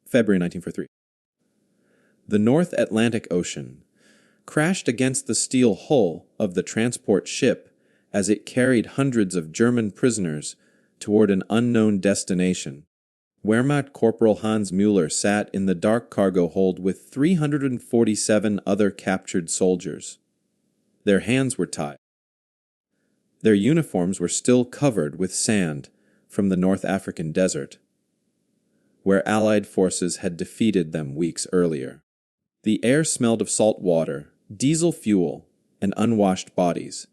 February 1943. The North Atlantic Ocean crashed against the steel hull of the transport ship as it carried hundreds of German prisoners toward an unknown destination. Wehrmacht Corporal Hans Müller sat in the dark cargo hold with 347 other captured soldiers. Their hands were tied. Their uniforms were still covered with sand from the North African desert, where Allied forces had defeated them weeks earlier. The air smelled of salt water, diesel fuel, and unwashed bodies.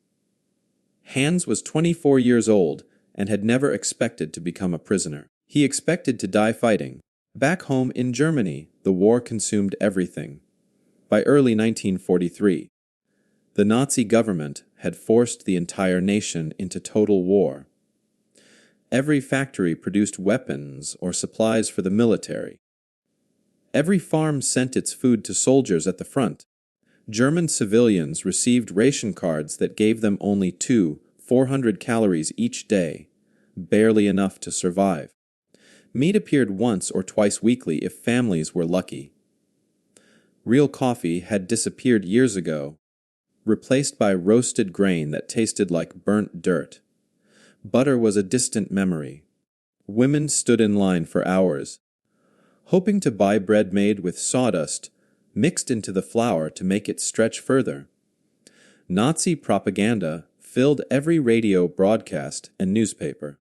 Hans was 24 years old and had never expected to become a prisoner. He expected to die fighting. Back home in Germany, the war consumed everything. By early 1943, the Nazi government had forced the entire nation into total war. Every factory produced weapons or supplies for the military. Every farm sent its food to soldiers at the front. German civilians received ration cards that gave them only 400 calories each day, barely enough to survive. Meat appeared once or twice weekly if families were lucky. Real coffee had disappeared years ago, replaced by roasted grain that tasted like burnt dirt. Butter was a distant memory. Women stood in line for hours, hoping to buy bread made with sawdust mixed into the flour to make it stretch further. Nazi propaganda filled every radio broadcast and newspaper.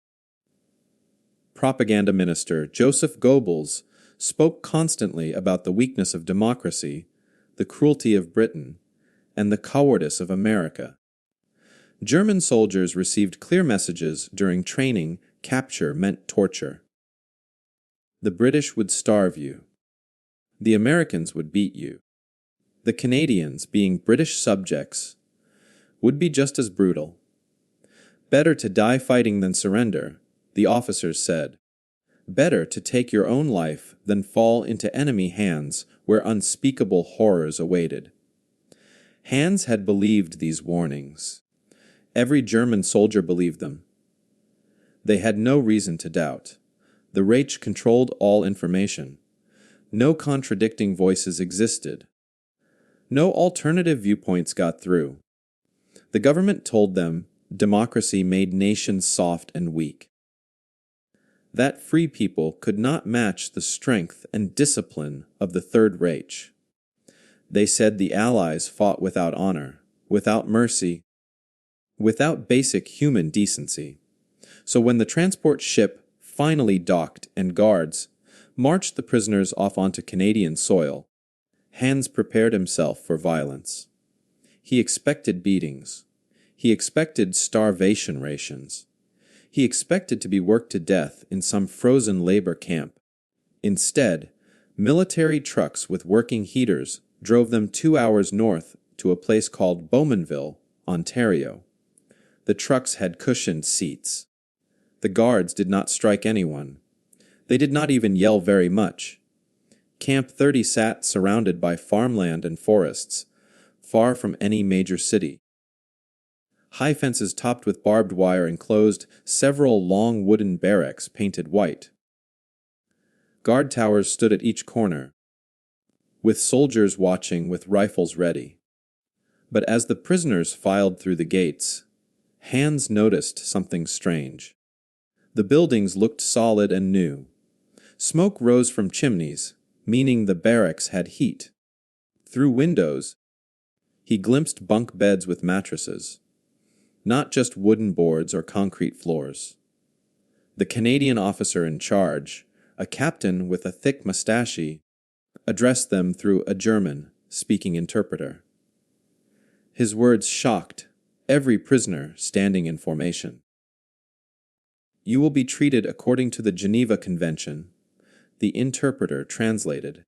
Propaganda Minister Joseph Goebbels spoke constantly about the weakness of democracy, the cruelty of Britain, and the cowardice of America. German soldiers received clear messages during training. Capture meant torture. The British would starve you. The Americans would beat you. The Canadians, being British subjects, would be just as brutal. Better to die fighting than surrender, the officers said. Better to take your own life than fall into enemy hands where unspeakable horrors awaited. Hans had believed these warnings. Every German soldier believed them. They had no reason to doubt. The Reich controlled all information. No contradicting voices existed. No alternative viewpoints got through. The government told them democracy made nations soft and weak. That free people could not match the strength and discipline of the Third Reich. They said the Allies fought without honor, without mercy, without basic human decency. So when the transport ship finally docked and guards marched the prisoners off onto Canadian soil, Hans prepared himself for violence. He expected beatings. He expected starvation rations. He expected to be worked to death in some frozen labor camp. Instead, military trucks with working heaters drove them 2 hours north to a place called Bowmanville, Ontario. The trucks had cushioned seats. The guards did not strike anyone. They did not even yell very much. Camp 30 sat surrounded by farmland and forests, far from any major city. High fences topped with barbed wire enclosed several long wooden barracks painted white. Guard towers stood at each corner, with soldiers watching with rifles ready. But as the prisoners filed through the gates, Hans noticed something strange. The buildings looked solid and new. Smoke rose from chimneys, meaning the barracks had heat. Through windows, he glimpsed bunk beds with mattresses, not just wooden boards or concrete floors. The Canadian officer in charge, a captain with a thick mustache, addressed them through a German-speaking interpreter. His words shocked every prisoner standing in formation. "You will be treated according to the Geneva Convention," the interpreter translated.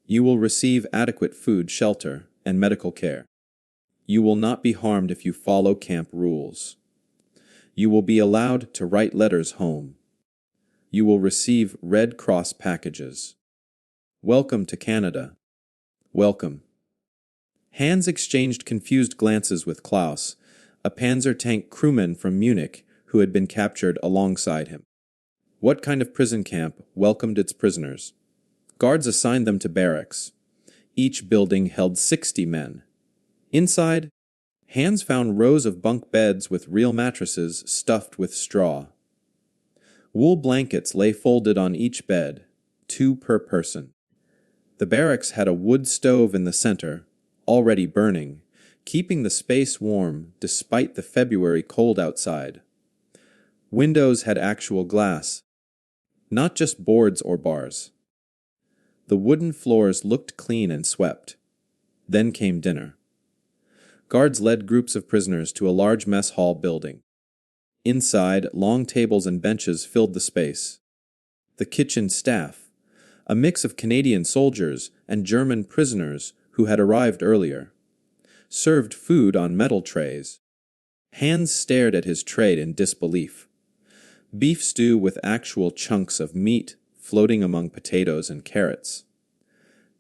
"You will receive adequate food, shelter, and medical care. You will not be harmed if you follow camp rules. You will be allowed to write letters home. You will receive Red Cross packages. Welcome to Canada. Welcome." Hans exchanged confused glances with Klaus, a Panzer tank crewman from Munich who had been captured alongside him. What kind of prison camp welcomed its prisoners? Guards assigned them to barracks. Each building held 60 men. Inside, Hans found rows of bunk beds with real mattresses stuffed with straw. Wool blankets lay folded on each bed, 2 per person. The barracks had a wood stove in the center, already burning, keeping the space warm despite the February cold outside. Windows had actual glass, not just boards or bars. The wooden floors looked clean and swept. Then came dinner. Guards led groups of prisoners to a large mess hall building. Inside, long tables and benches filled the space. The kitchen staff, a mix of Canadian soldiers and German prisoners who had arrived earlier, served food on metal trays. Hans stared at his tray in disbelief. Beef stew with actual chunks of meat floating among potatoes and carrots.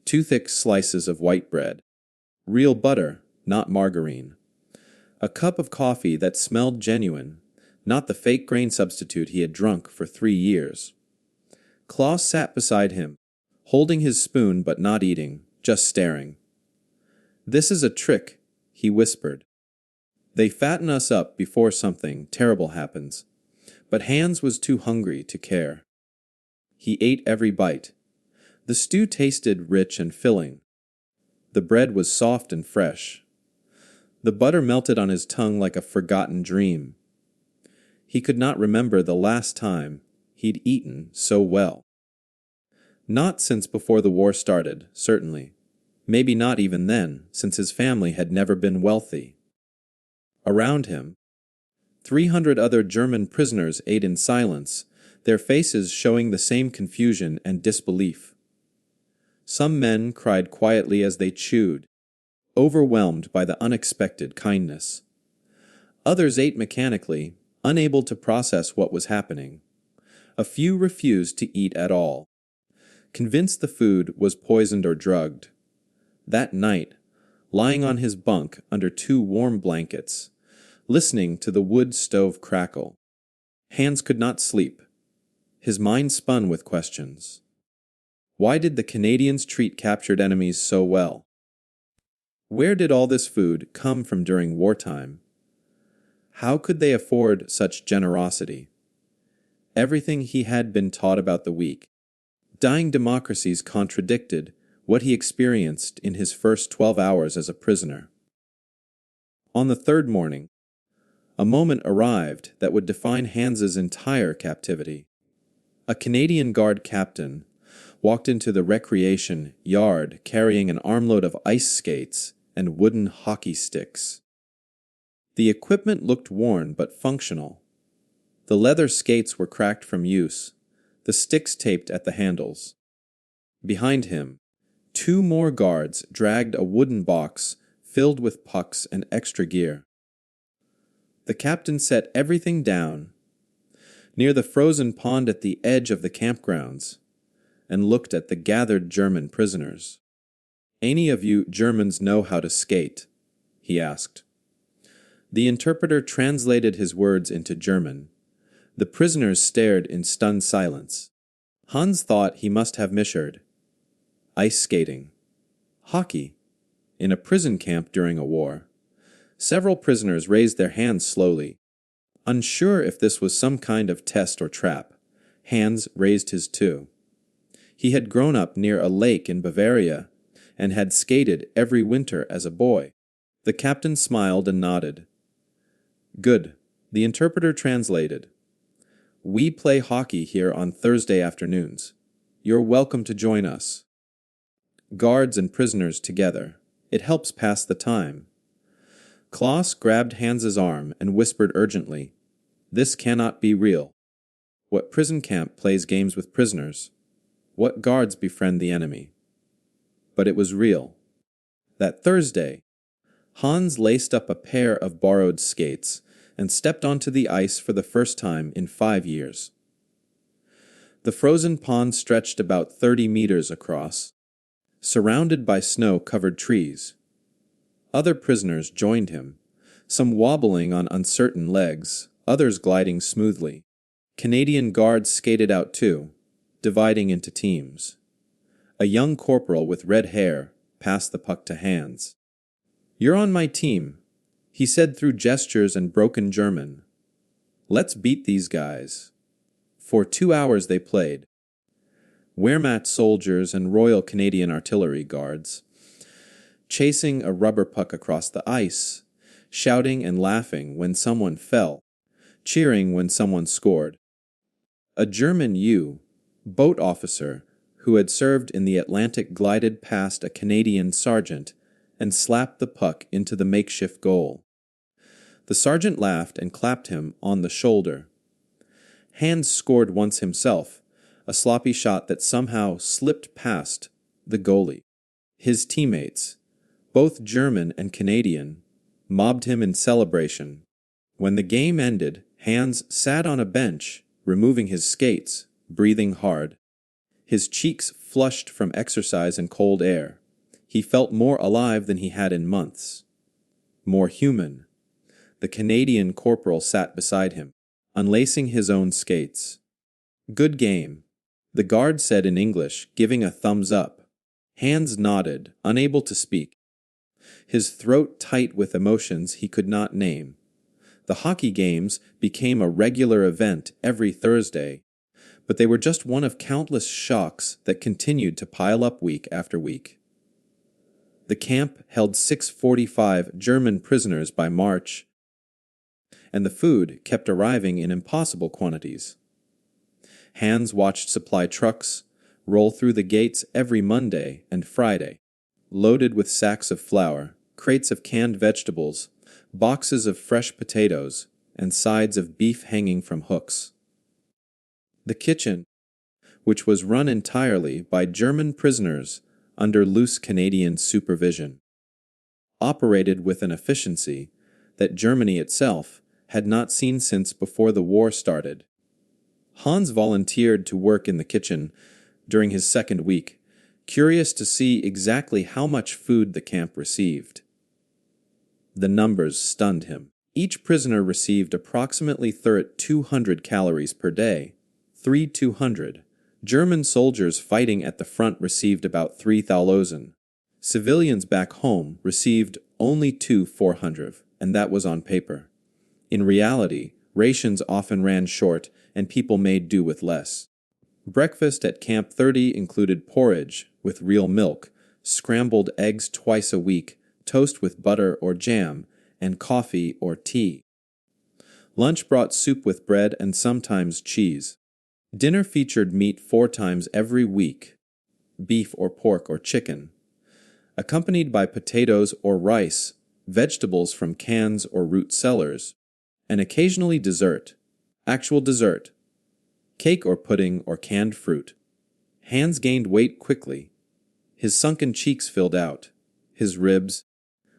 2 thick slices of white bread. Real butter, not margarine. A cup of coffee that smelled genuine, not the fake grain substitute he had drunk for 3 years. Klaus sat beside him, holding his spoon but not eating, just staring. "This is a trick," he whispered. "They fatten us up before something terrible happens." But Hans was too hungry to care. He ate every bite. The stew tasted rich and filling. The bread was soft and fresh. The butter melted on his tongue like a forgotten dream. He could not remember the last time he'd eaten so well. Not since before the war started, certainly. Maybe not even then, since his family had never been wealthy. Around him, 300 other German prisoners ate in silence, their faces showing the same confusion and disbelief. Some men cried quietly as they chewed, overwhelmed by the unexpected kindness. Others ate mechanically, unable to process what was happening. A few refused to eat at all, convinced the food was poisoned or drugged. That night, lying on his bunk under 2 warm blankets, listening to the wood stove crackle, Hans could not sleep. His mind spun with questions. Why did the Canadians treat captured enemies so well? Where did all this food come from during wartime? How could they afford such generosity? Everything he had been taught about the weak, dying democracies contradicted what he experienced in his first 12 hours as a prisoner. On the 3rd morning, a moment arrived that would define Hans's entire captivity. A Canadian Guard captain walked into the recreation yard carrying an armload of ice skates and wooden hockey sticks. The equipment looked worn but functional. The leather skates were cracked from use, the sticks taped at the handles. Behind him, 2 more guards dragged a wooden box filled with pucks and extra gear. The captain set everything down near the frozen pond at the edge of the campgrounds and looked at the gathered German prisoners. "Any of you Germans know how to skate?" he asked. The interpreter translated his words into German. The prisoners stared in stunned silence. Hans thought he must have misheard. Ice skating. Hockey. In a prison camp during a war. Several prisoners raised their hands slowly. Unsure if this was some kind of test or trap, Hans raised his too. He had grown up near a lake in Bavaria and had skated every winter as a boy. The captain smiled and nodded. "Good," the interpreter translated. "We play hockey here on Thursday afternoons. You're welcome to join us." Guards and prisoners together. It helps pass the time. Klaus grabbed Hans's arm and whispered urgently, "This cannot be real. What prison camp plays games with prisoners? What guards befriend the enemy?" But it was real. That Thursday, Hans laced up a pair of borrowed skates and stepped onto the ice for the first time in 5 years. The frozen pond stretched about 30 meters across, surrounded by snow-covered trees. Other prisoners joined him, some wobbling on uncertain legs, others gliding smoothly. Canadian guards skated out too, dividing into teams. A young corporal with red hair passed the puck to Hans. "You're on my team," he said through gestures and broken German. "Let's beat these guys." For 2 hours they played. Wehrmacht soldiers and Royal Canadian Artillery guards, chasing a rubber puck across the ice, shouting and laughing when someone fell, cheering when someone scored. A German boat officer who had served in the Atlantic glided past a Canadian sergeant and slapped the puck into the makeshift goal. The sergeant laughed and clapped him on the shoulder. Hans scored once himself, a sloppy shot that somehow slipped past the goalie. His teammates, both German and Canadian, mobbed him in celebration. When the game ended, Hans sat on a bench, removing his skates, breathing hard. His cheeks flushed from exercise and cold air. He felt more alive than he had in months. More human. The Canadian corporal sat beside him, unlacing his own skates. "Good game," the guard said in English, giving a thumbs up. Hans nodded, unable to speak, his throat tight with emotions he could not name. The hockey games became a regular event every Thursday, but they were just one of countless shocks that continued to pile up week after week. The camp held 645 German prisoners by March, and the food kept arriving in impossible quantities. Hans watched supply trucks roll through the gates every Monday and Friday, loaded with sacks of flour, crates of canned vegetables, boxes of fresh potatoes, and sides of beef hanging from hooks. The kitchen, which was run entirely by German prisoners under loose Canadian supervision, operated with an efficiency that Germany itself had not seen since before the war started. Hans volunteered to work in the kitchen during his second week, curious to see exactly how much food the camp received. The numbers stunned him. Each prisoner received approximately 200 calories per day, 200. German soldiers fighting at the front received about 3,000. Civilians back home received only 400, and that was on paper. In reality, rations often ran short and people made do with less. Breakfast at Camp 30 included porridge with real milk, scrambled eggs twice a week, toast with butter or jam, and coffee or tea. Lunch brought soup with bread and sometimes cheese. Dinner featured meat 4 times every week, beef or pork or chicken, accompanied by potatoes or rice, vegetables from cans or root cellars, and occasionally dessert, actual dessert, cake or pudding or canned fruit. Hans gained weight quickly. His sunken cheeks filled out. His ribs,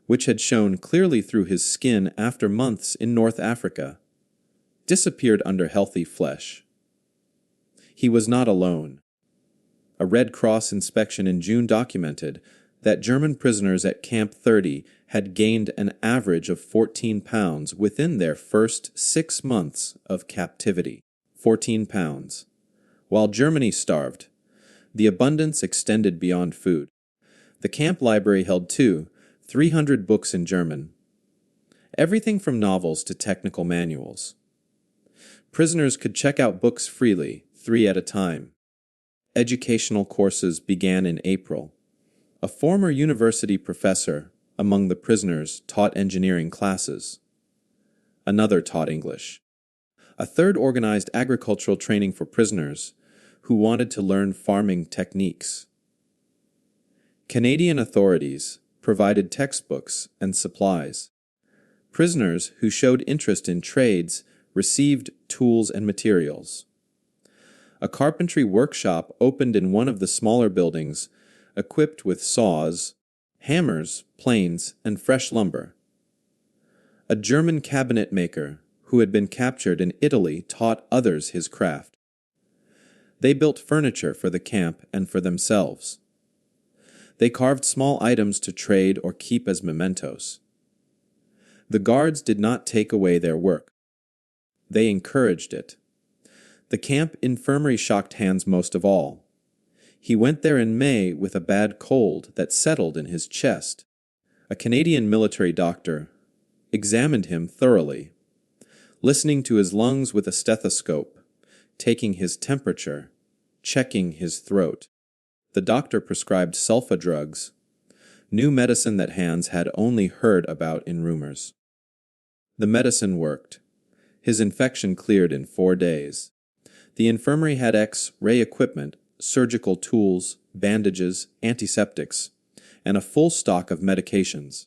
which had shown clearly through his skin after months in North Africa, disappeared under healthy flesh. He was not alone. A Red Cross inspection in June documented that German prisoners at Camp 30 had gained an average of 14 pounds within their first 6 months of captivity. 14 pounds. While Germany starved, the abundance extended beyond food. The camp library held 300 books in German, everything from novels to technical manuals. Prisoners could check out books freely, 3 at a time. Educational courses began in April. A former university professor among the prisoners taught engineering classes. Another taught English. A third organized agricultural training for prisoners who wanted to learn farming techniques. Canadian authorities provided textbooks and supplies. Prisoners who showed interest in trades received tools and materials. A carpentry workshop opened in one of the smaller buildings, equipped with saws, hammers, planes, and fresh lumber. A German cabinet maker who had been captured in Italy taught others his craft. They built furniture for the camp and for themselves. They carved small items to trade or keep as mementos. The guards did not take away their work. They encouraged it. The camp infirmary shocked Hans most of all. He went there in May with a bad cold that settled in his chest. A Canadian military doctor examined him thoroughly, listening to his lungs with a stethoscope, taking his temperature, checking his throat. The doctor prescribed sulfa drugs, new medicine that Hans had only heard about in rumors. The medicine worked. His infection cleared in 4 days. The infirmary had X-ray equipment, surgical tools, bandages, antiseptics, and a full stock of medications.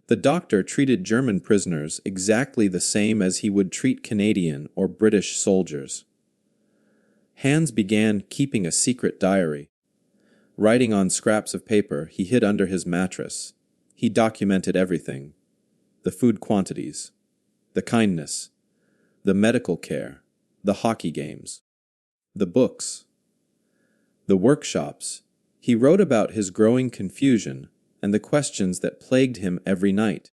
The doctor treated German prisoners exactly the same as he would treat Canadian or British soldiers. Hans began keeping a secret diary. Writing on scraps of paper he hid under his mattress, he documented everything: the food quantities, the kindness, the medical care, the hockey games, the books, the workshops. He wrote about his growing confusion and the questions that plagued him every night.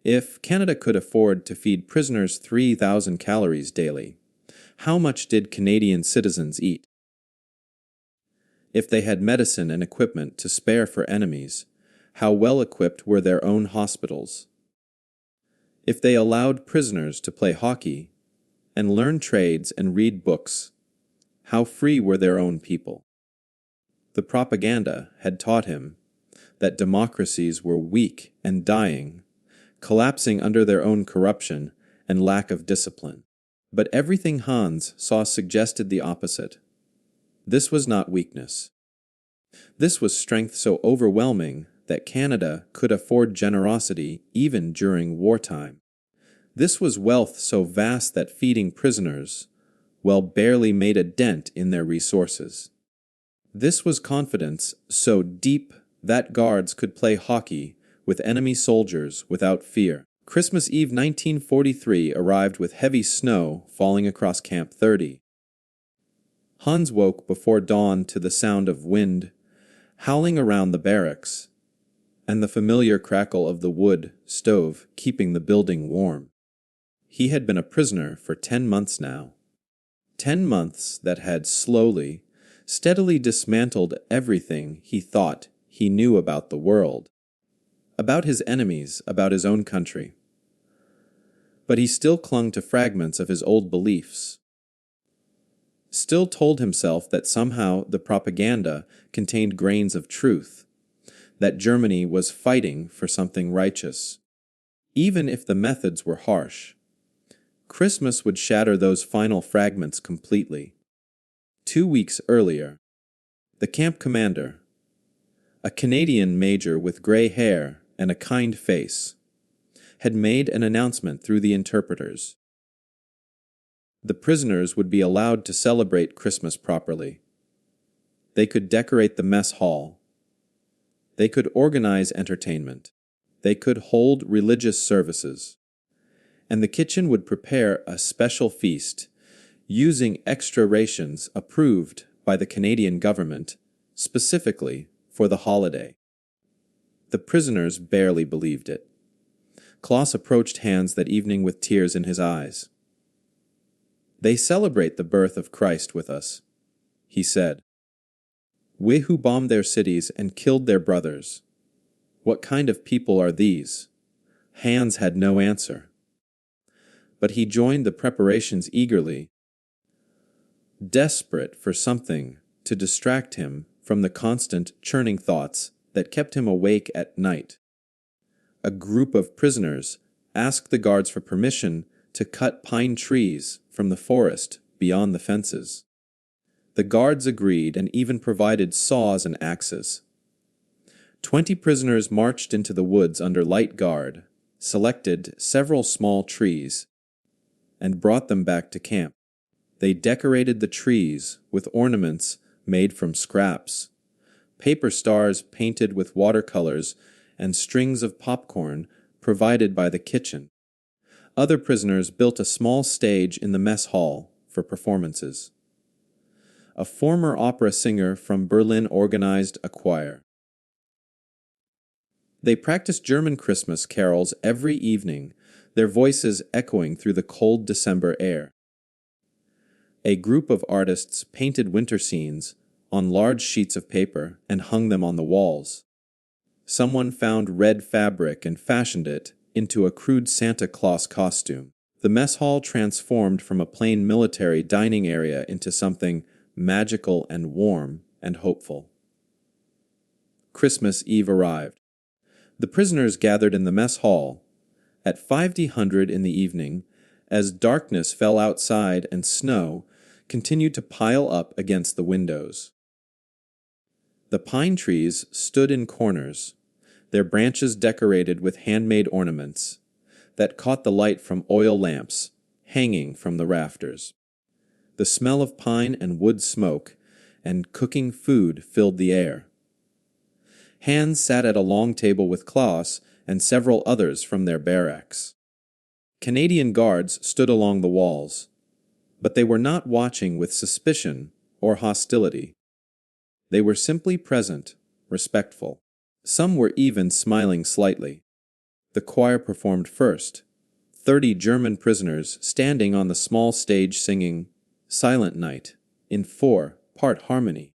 If Canada could afford to feed prisoners 3,000 calories daily, how much did Canadian citizens eat? If they had medicine and equipment to spare for enemies, how well equipped were their own hospitals? If they allowed prisoners to play hockey and learn trades and read books, how free were their own people? The propaganda had taught him that democracies were weak and dying, collapsing under their own corruption and lack of discipline. But everything Hans saw suggested the opposite. This was not weakness. This was strength so overwhelming that Canada could afford generosity even during wartime. This was wealth so vast that feeding prisoners, well, barely made a dent in their resources. This was confidence so deep that guards could play hockey with enemy soldiers without fear. Christmas Eve 1943 arrived with heavy snow falling across Camp 30. Hans woke before dawn to the sound of wind howling around the barracks and the familiar crackle of the wood stove keeping the building warm. He had been a prisoner for 10 months now. 10 months that had slowly, steadily dismantled everything he thought he knew about the world, about his enemies, about his own country. But he still clung to fragments of his old beliefs, still told himself that somehow the propaganda contained grains of truth, that Germany was fighting for something righteous. Even if the methods were harsh, Christmas would shatter those final fragments completely. 2 weeks earlier, the camp commander, a Canadian major with gray hair and a kind face, had made an announcement through the interpreters. The prisoners would be allowed to celebrate Christmas properly. They could decorate the mess hall. They could organize entertainment. They could hold religious services. And the kitchen would prepare a special feast using extra rations approved by the Canadian government specifically for the holiday. The prisoners barely believed it. Klaus approached Hans that evening with tears in his eyes. "They celebrate the birth of Christ with us," he said. "We who bombed their cities and killed their brothers. What kind of people are these?" Hans had no answer. But he joined the preparations eagerly, desperate for something to distract him from the constant churning thoughts that kept him awake at night. A group of prisoners asked the guards for permission to cut pine trees from the forest beyond the fences. The guards agreed and even provided saws and axes. 20 prisoners marched into the woods under light guard, selected several small trees, and brought them back to camp. They decorated the trees with ornaments made from scraps, paper stars painted with watercolors, and strings of popcorn provided by the kitchen. Other prisoners built a small stage in the mess hall for performances. A former opera singer from Berlin organized a choir. They practiced German Christmas carols every evening, their voices echoing through the cold December air. A group of artists painted winter scenes on large sheets of paper and hung them on the walls. Someone found red fabric and fashioned it into a crude Santa Claus costume. The mess hall transformed from a plain military dining area into something magical and warm and hopeful. Christmas Eve arrived. The prisoners gathered in the mess hall at 5:00 in the evening as darkness fell outside and snow continued to pile up against the windows. The pine trees stood in corners, their branches decorated with handmade ornaments that caught the light from oil lamps hanging from the rafters. The smell of pine and wood smoke and cooking food filled the air. Hans sat at a long table with Klaus and several others from their barracks. Canadian guards stood along the walls, but they were not watching with suspicion or hostility. They were simply present, respectful. Some were even smiling slightly. The choir performed first, 30 German prisoners standing on the small stage singing Silent Night in 4-part harmony.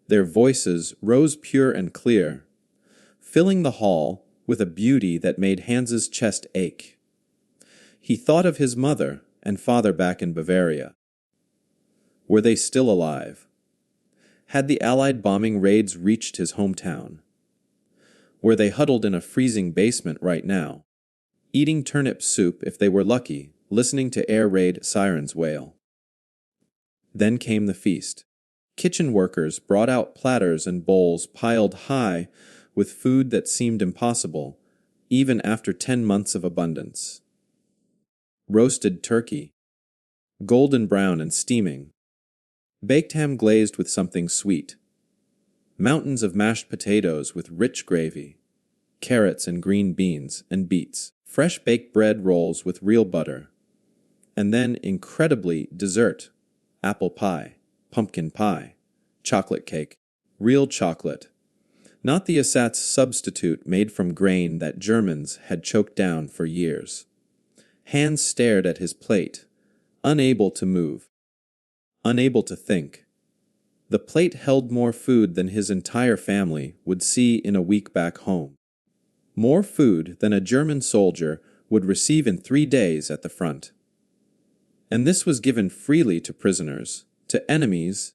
Their voices rose pure and clear, filling the hall with a beauty that made Hans's chest ache. He thought of his mother and father back in Bavaria. Were they still alive? Had the Allied bombing raids reached his hometown? Were they huddled in a freezing basement right now, eating turnip soup if they were lucky, listening to air raid sirens wail? Then came the feast. Kitchen workers brought out platters and bowls piled high with food that seemed impossible, even after 10 months of abundance. Roasted turkey, golden brown and steaming, baked ham glazed with something sweet, mountains of mashed potatoes with rich gravy, carrots and green beans and beets, fresh baked bread rolls with real butter, and then, incredibly, dessert, apple pie, pumpkin pie, chocolate cake, real chocolate, not the ersatz substitute made from grain that Germans had choked down for years. Hans stared at his plate, unable to move, unable to think. The plate held more food than his entire family would see in a week back home. More food than a German soldier would receive in 3 days at the front. And this was given freely to prisoners, to enemies,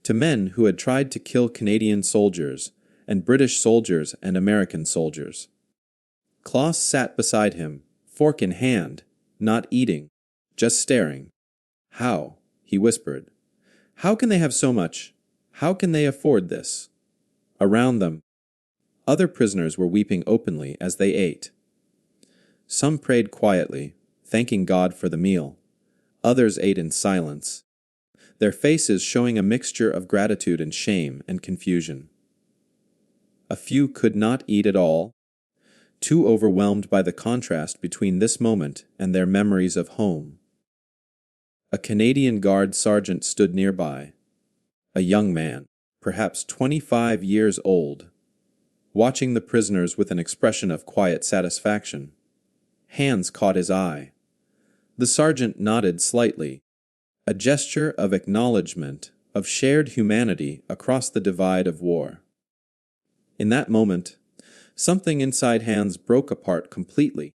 to men who had tried to kill Canadian soldiers and British soldiers and American soldiers. Klaus sat beside him, fork in hand, not eating, just staring. "How?" he whispered. "How can they have so much? How can they afford this?" Around them, other prisoners were weeping openly as they ate. Some prayed quietly, thanking God for the meal. Others ate in silence, their faces showing a mixture of gratitude and shame and confusion. A few could not eat at all, too overwhelmed by the contrast between this moment and their memories of home. A Canadian Guard sergeant stood nearby, a young man, perhaps 25 years old, watching the prisoners with an expression of quiet satisfaction. Hans caught his eye. The sergeant nodded slightly, a gesture of acknowledgement, of shared humanity across the divide of war. In that moment, something inside Hans broke apart completely.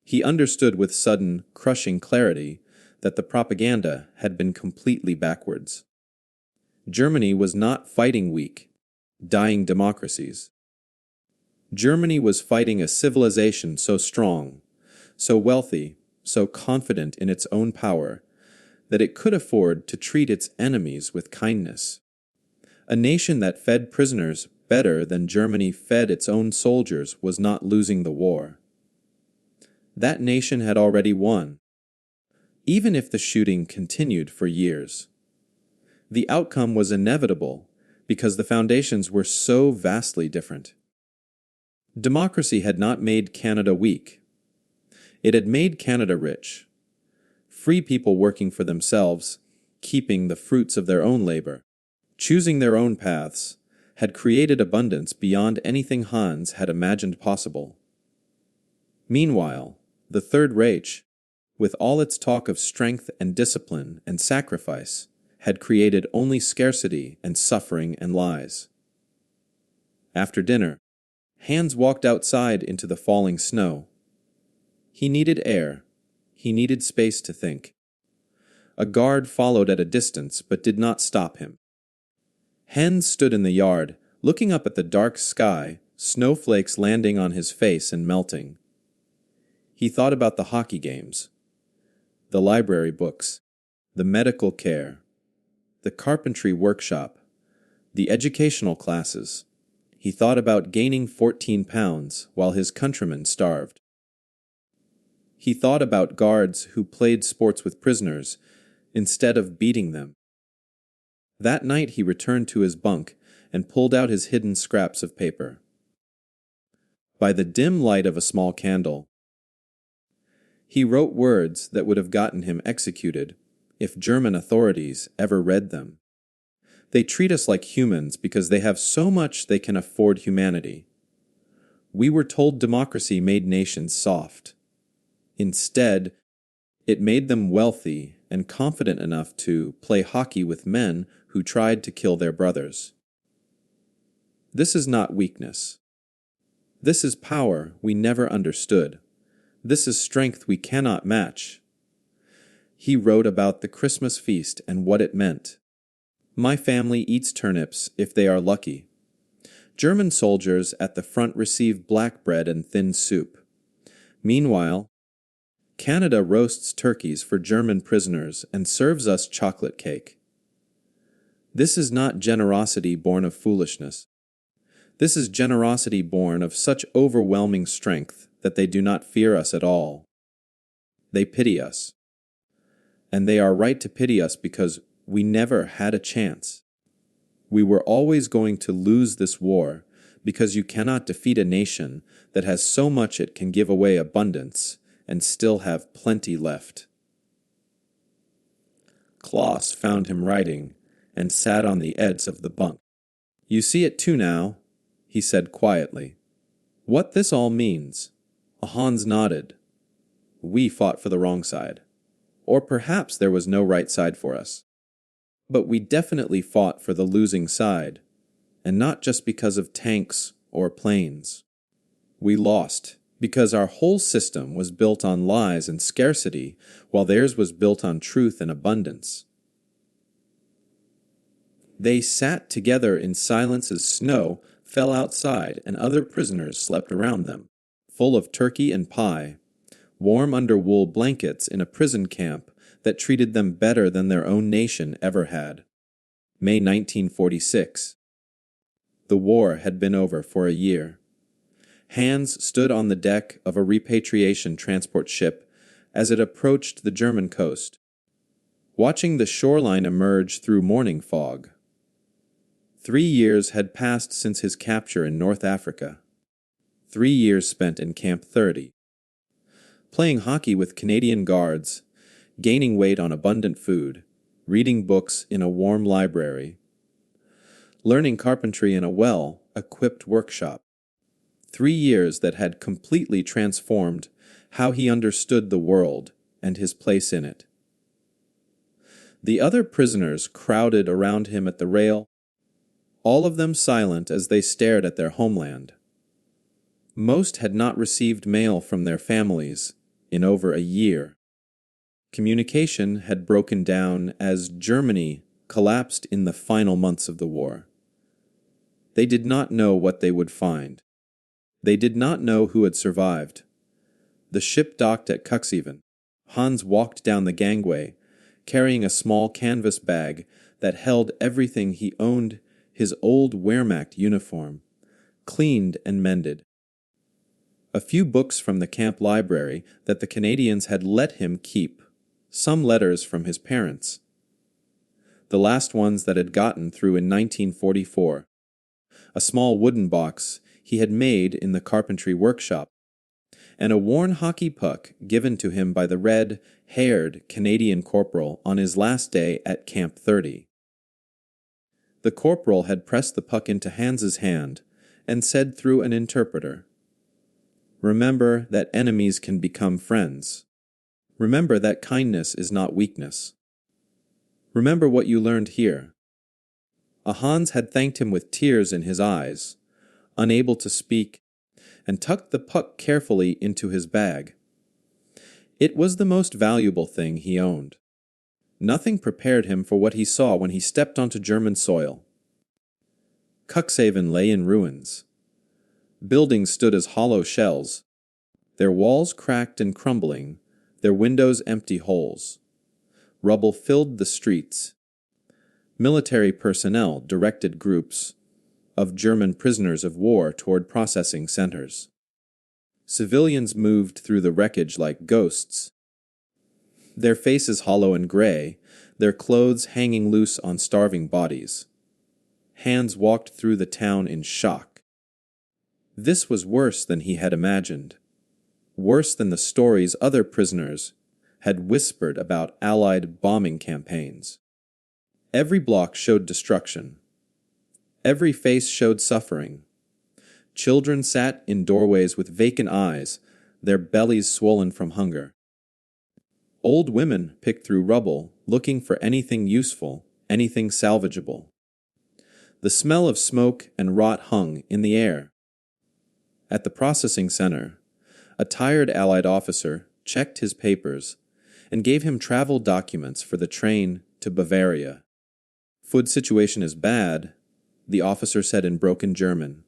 He understood with sudden, crushing clarity that the propaganda had been completely backwards. Germany was not fighting weak, dying democracies. Germany was fighting a civilization so strong, so wealthy, so confident in its own power, that it could afford to treat its enemies with kindness. A nation that fed prisoners better than Germany fed its own soldiers was not losing the war. That nation had already won, even if the shooting continued for years. The outcome was inevitable because the foundations were so vastly different. Democracy had not made Canada weak. It had made Canada rich. Free people working for themselves, keeping the fruits of their own labor, choosing their own paths, had created abundance beyond anything Hans had imagined possible. Meanwhile, the Third Reich, with all its talk of strength and discipline and sacrifice, had created only scarcity and suffering and lies. After dinner, Hans walked outside into the falling snow. He needed air. He needed space to think. A guard followed at a distance but did not stop him. Hans stood in the yard, looking up at the dark sky, snowflakes landing on his face and melting. He thought about the hockey games, the library books, the medical care, the carpentry workshop, the educational classes. He thought about gaining 14 pounds while his countrymen starved. He thought about guards who played sports with prisoners instead of beating them. That night he returned to his bunk and pulled out his hidden scraps of paper. By the dim light of a small candle, he wrote words that would have gotten him executed if German authorities ever read them. They treat us like humans because they have so much they can afford humanity. We were told democracy made nations soft. Instead, it made them wealthy and confident enough to play hockey with men who tried to kill their brothers. This is not weakness. This is power we never understood. This is strength we cannot match. He wrote about the Christmas feast and what it meant. My family eats turnips if they are lucky. German soldiers at the front receive black bread and thin soup. Meanwhile, Canada roasts turkeys for German prisoners and serves us chocolate cake. This is not generosity born of foolishness. This is generosity born of such overwhelming strength that they do not fear us at all. They pity us. And they are right to pity us because we never had a chance. We were always going to lose this war because you cannot defeat a nation that has so much it can give away abundance and still have plenty left. Klaus found him writing and sat on the edge of the bunk. You see it too now, he said quietly. What this all means? Hans nodded. We fought for the wrong side. Or perhaps there was no right side for us. But we definitely fought for the losing side, and not just because of tanks or planes. We lost because our whole system was built on lies and scarcity, while theirs was built on truth and abundance. They sat together in silence as snow fell outside and other prisoners slept around them, full of turkey and pie, warm under wool blankets in a prison camp that treated them better than their own nation ever had. May 1946. The war had been over for a year. Hans stood on the deck of a repatriation transport ship as it approached the German coast, watching the shoreline emerge through morning fog. 3 years had passed since his capture in North Africa. 3 years spent in Camp 30. Playing hockey with Canadian guards, gaining weight on abundant food, reading books in a warm library, learning carpentry in a well-equipped workshop. 3 years that had completely transformed how he understood the world and his place in it. The other prisoners crowded around him at the rail, all of them silent as they stared at their homeland. Most had not received mail from their families in over a year. Communication had broken down as Germany collapsed in the final months of the war. They did not know what they would find. They did not know who had survived. The ship docked at Cuxhaven. Hans walked down the gangway, carrying a small canvas bag that held everything he owned, his old Wehrmacht uniform, cleaned and mended. A few books from the camp library that the Canadians had let him keep, some letters from his parents. The last ones that had gotten through in 1944. A small wooden box he had made in the carpentry workshop, and a worn hockey puck given to him by the red-haired Canadian corporal on his last day at Camp 30. The corporal had pressed the puck into Hans's hand and said through an interpreter, "Remember that enemies can become friends. Remember that kindness is not weakness. Remember what you learned here. Hans had thanked him with tears in his eyes, unable to speak, and tucked the puck carefully into his bag. It was the most valuable thing he owned. Nothing prepared him for what he saw when he stepped onto German soil. Cuxhaven lay in ruins. Buildings stood as hollow shells, their walls cracked and crumbling, their windows empty holes. Rubble filled the streets. Military personnel directed groups of German prisoners of war toward processing centers. Civilians moved through the wreckage like ghosts, their faces hollow and gray, their clothes hanging loose on starving bodies. Hans walked through the town in shock. This was worse than he had imagined, worse than the stories other prisoners had whispered about Allied bombing campaigns. Every block showed destruction. Every face showed suffering. Children sat in doorways with vacant eyes, their bellies swollen from hunger. Old women picked through rubble, looking for anything useful, anything salvageable. The smell of smoke and rot hung in the air. At the processing center, a tired Allied officer checked his papers and gave him travel documents for the train to Bavaria. "Food situation is bad," the officer said in broken German.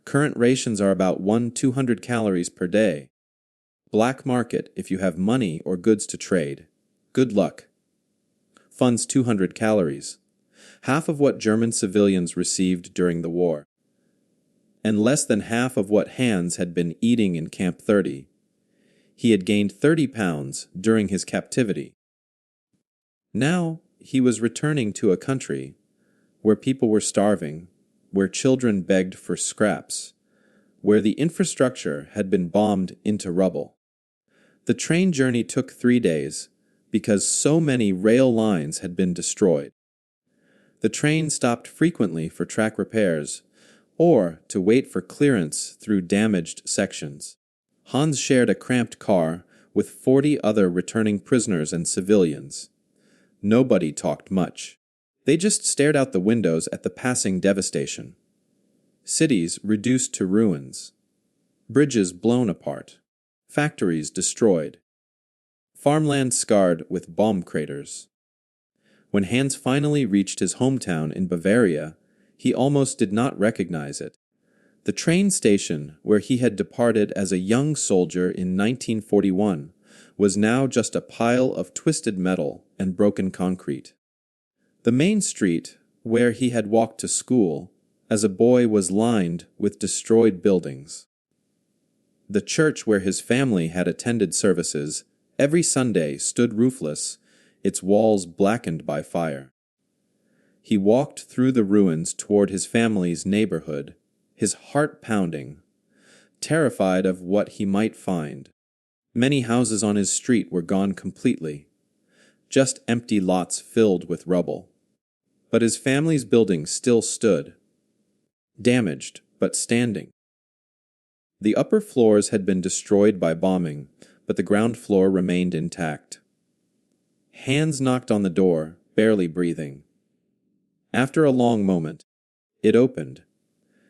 "Current rations are about 200 calories per day. Black market if you have money or goods to trade. Good luck." Funds 200 calories, half of what German civilians received during the war, and less than half of what Hans had been eating in Camp 30. He had gained 30 pounds during his captivity. Now he was returning to a country where people were starving, where children begged for scraps, where the infrastructure had been bombed into rubble. The train journey took 3 days because so many rail lines had been destroyed. The train stopped frequently for track repairs or to wait for clearance through damaged sections. Hans shared a cramped car with 40 other returning prisoners and civilians. Nobody talked much. They just stared out the windows at the passing devastation. Cities reduced to ruins. Bridges blown apart. Factories destroyed. Farmland scarred with bomb craters. When Hans finally reached his hometown in Bavaria, he almost did not recognize it. The train station where he had departed as a young soldier in 1941 was now just a pile of twisted metal and broken concrete. The main street, where he had walked to school as a boy, was lined with destroyed buildings. The church where his family had attended services every Sunday stood roofless, its walls blackened by fire. He walked through the ruins toward his family's neighborhood, his heart pounding, terrified of what he might find. Many houses on his street were gone completely, just empty lots filled with rubble. But his family's building still stood, damaged but standing. The upper floors had been destroyed by bombing, but the ground floor remained intact. Hans knocked on the door, barely breathing. After a long moment, it opened.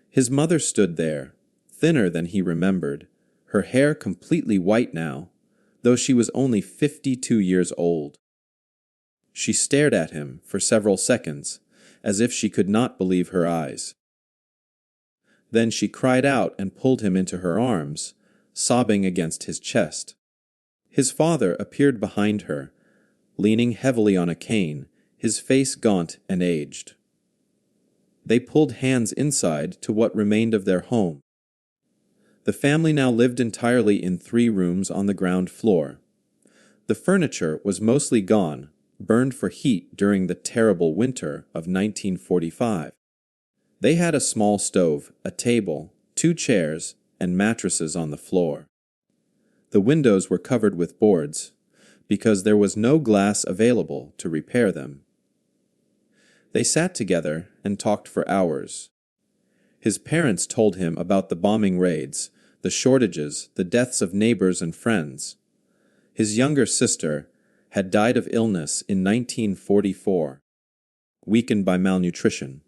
His mother stood there, thinner than he remembered, her hair completely white now, though she was only 52 years old. She stared at him for several seconds, as if she could not believe her eyes. Then she cried out and pulled him into her arms, sobbing against his chest. His father appeared behind her, leaning heavily on a cane, his face gaunt and aged. They pulled Hans inside to what remained of their home. The family now lived entirely in 3 rooms on the ground floor. The furniture was mostly gone, burned for heat during the terrible winter of 1945. They had a small stove, a table, 2 chairs, and mattresses on the floor. The windows were covered with boards, because there was no glass available to repair them. They sat together and talked for hours. His parents told him about the bombing raids, the shortages, the deaths of neighbors and friends. His younger sister had died of illness in 1944, weakened by malnutrition.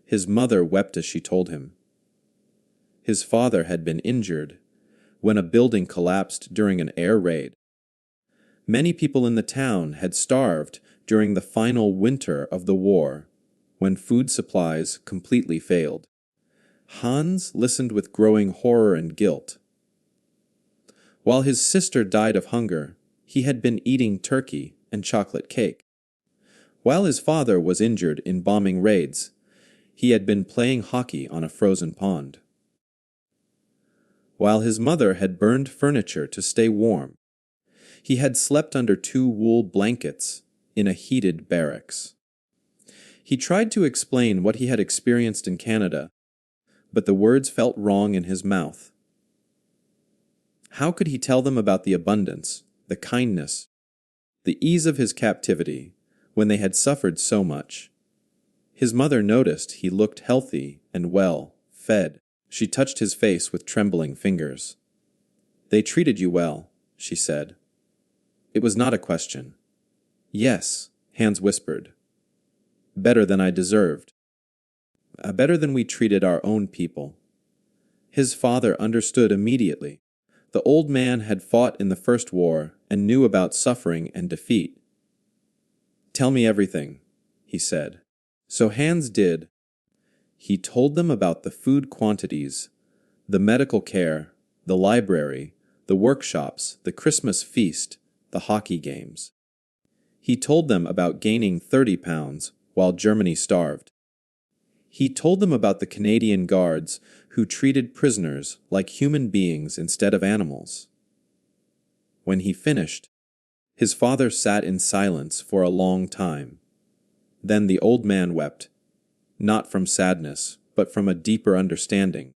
His mother wept as she told him. His father had been injured when a building collapsed during an air raid. Many people in the town had starved during the final winter of the war, when food supplies completely failed. Hans listened with growing horror and guilt. While his sister died of hunger, he had been eating turkey and chocolate cake. While his father was injured in bombing raids, he had been playing hockey on a frozen pond. While his mother had burned furniture to stay warm, he had slept under 2 wool blankets in a heated barracks. He tried to explain what he had experienced in Canada, but the words felt wrong in his mouth. How could he tell them about the abundance, the kindness, the ease of his captivity, when they had suffered so much? His mother noticed he looked healthy and well fed. She touched his face with trembling fingers. "They treated you well," she said. It was not a question. "Yes," Hans whispered. "Better than I deserved. Better than we treated our own people." His father understood immediately. The old man had fought in the First War and knew about suffering and defeat. "Tell me everything," he said. So Hans did. He told them about the food quantities, the medical care, the library, the workshops, the Christmas feast, the hockey games. He told them about gaining 30 pounds while Germany starved. He told them about the Canadian guards who treated prisoners like human beings instead of animals. When he finished, his father sat in silence for a long time. Then the old man wept, not from sadness, but from a deeper understanding.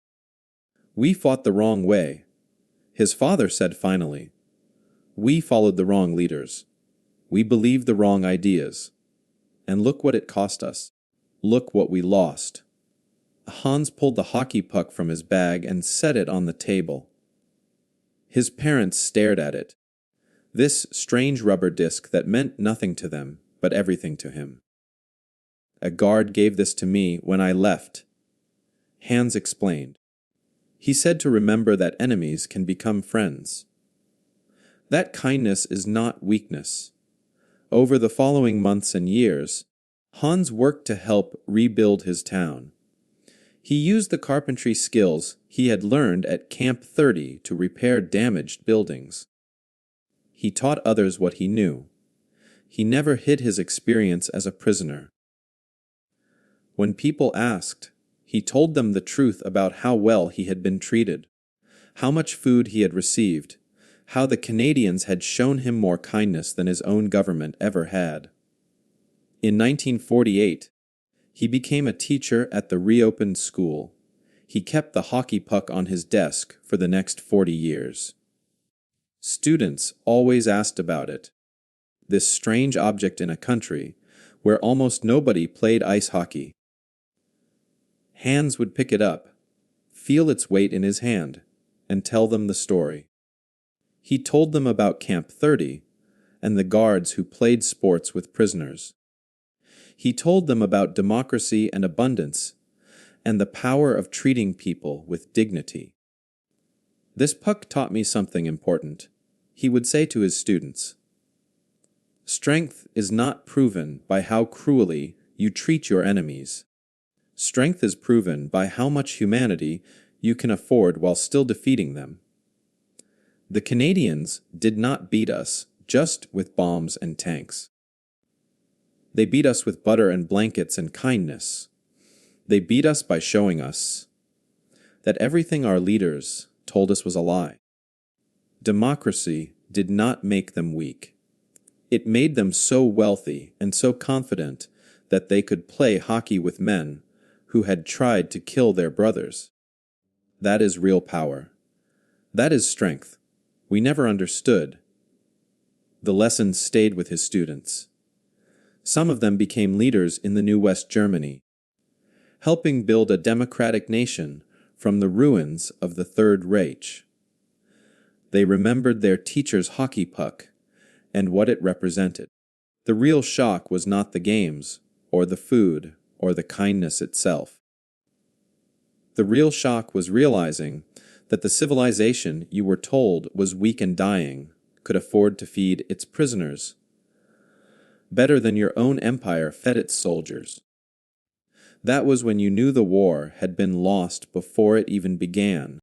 "We fought the wrong way," his father said finally. "We followed the wrong leaders. We believed the wrong ideas. And look what it cost us. Look what we lost." Hans pulled the hockey puck from his bag and set it on the table. His parents stared at it. This strange rubber disc that meant nothing to them, but everything to him. "A guard gave this to me when I left," Hans explained. "He said to remember that enemies can become friends." That kindness is not weakness. Over the following months and years, Hans worked to help rebuild his town. He used the carpentry skills he had learned at Camp 30 to repair damaged buildings. He taught others what he knew. He never hid his experience as a prisoner. When people asked, he told them the truth about how well he had been treated, how much food he had received, how the Canadians had shown him more kindness than his own government ever had. In 1948, he became a teacher at the reopened school. He kept the hockey puck on his desk for the next 40 years. Students always asked about it. This strange object in a country where almost nobody played ice hockey. Hans would pick it up, feel its weight in his hand, and tell them the story. He told them about Camp 30 and the guards who played sports with prisoners. He told them about democracy and abundance and the power of treating people with dignity. "This puck taught me something important," he would say to his students. "Strength is not proven by how cruelly you treat your enemies. Strength is proven by how much humanity you can afford while still defeating them." The Canadians did not beat us just with bombs and tanks. They beat us with butter and blankets and kindness. They beat us by showing us that everything our leaders told us was a lie. Democracy did not make them weak. It made them so wealthy and so confident that they could play hockey with men who had tried to kill their brothers. That is real power. That is strength. We never understood. The lesson stayed with his students. Some of them became leaders in the new West Germany, helping build a democratic nation from the ruins of the Third Reich. They remembered their teacher's hockey puck and what it represented. The real shock was not the games, or the food, or the kindness itself. The real shock was realizing that the civilization you were told was weak and dying could afford to feed its prisoners better than your own empire fed its soldiers. That was when you knew the war had been lost before it even began.